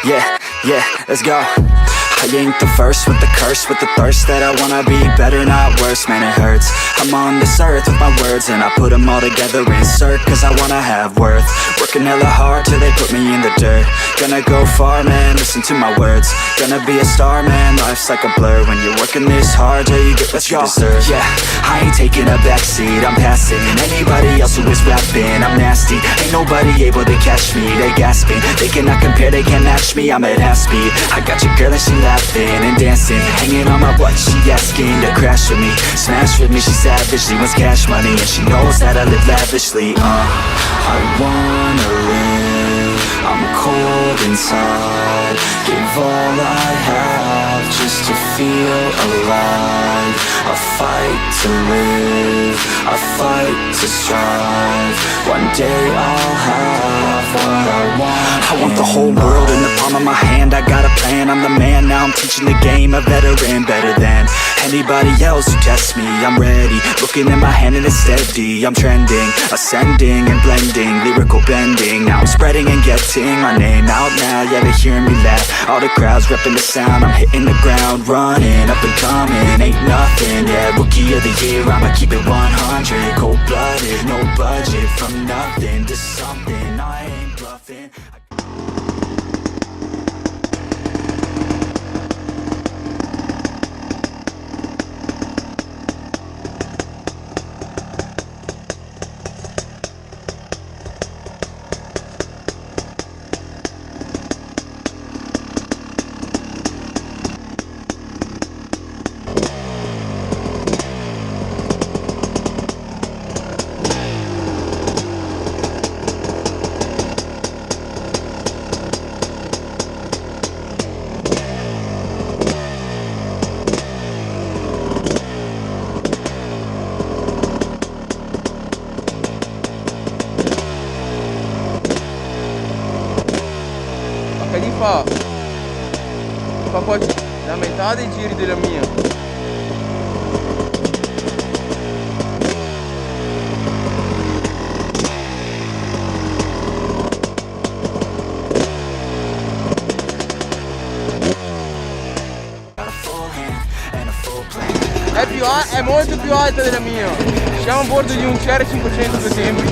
Yeah, let's go. I ain't the first with the curse, with the thirst that I wanna be better, not worse, man it hurts. I'm on this earth with my words and I put them all together, insert, cause I wanna have worth. Working hella hard till they put me in the dirt. Gonna go far, man, listen to my words. Gonna be a star, man, life's like a blur. When you're working this hard, yeah, you get what you deserve. Yeah, I ain't taking a backseat, I'm passing anybody else who is rapping. I'm nasty, ain't nobody able to catch me. They gasping, they cannot compare, they can't match me. I'm at half speed, I got your girl and she laughing and dancing, hanging on my butt, she asking to crash with me, smash with me, she savage, she wants cash money, and she knows that I live lavishly. I wanna live, I'm cold inside, give all I have just to feel alive. I fight to live, I fight to strive, one day I'll have what I want. I want the whole world in the palm of my hand, I got a plan, I'm the man, now I'm teaching the game, a veteran, better than anybody else who tests me. I'm ready, looking at my hand and it's steady. I'm trending, ascending and blending, lyrical bending. Now I'm spreading and getting my name out now. Yeah, they hearing me laugh, all the crowds repping the sound. I'm hitting the ground, running, up and coming, ain't nothing. Yeah, rookie of the year, I'ma keep it 100. Cold-blooded, no budget, from nothing to something, I ain't bluffing. Di fa quasi la metà dei giri della mia. È molto più alta della mia. Siamo a bordo di un CR500 per esempio.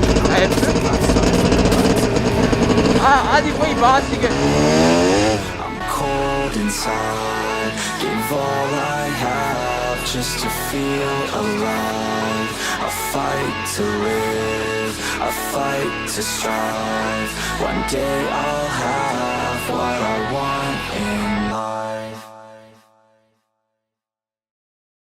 Ha di quei bassi che... I'm cold inside, give all I have just to feel alive. I fight to live, I fight to strive, one day I'll have what I want.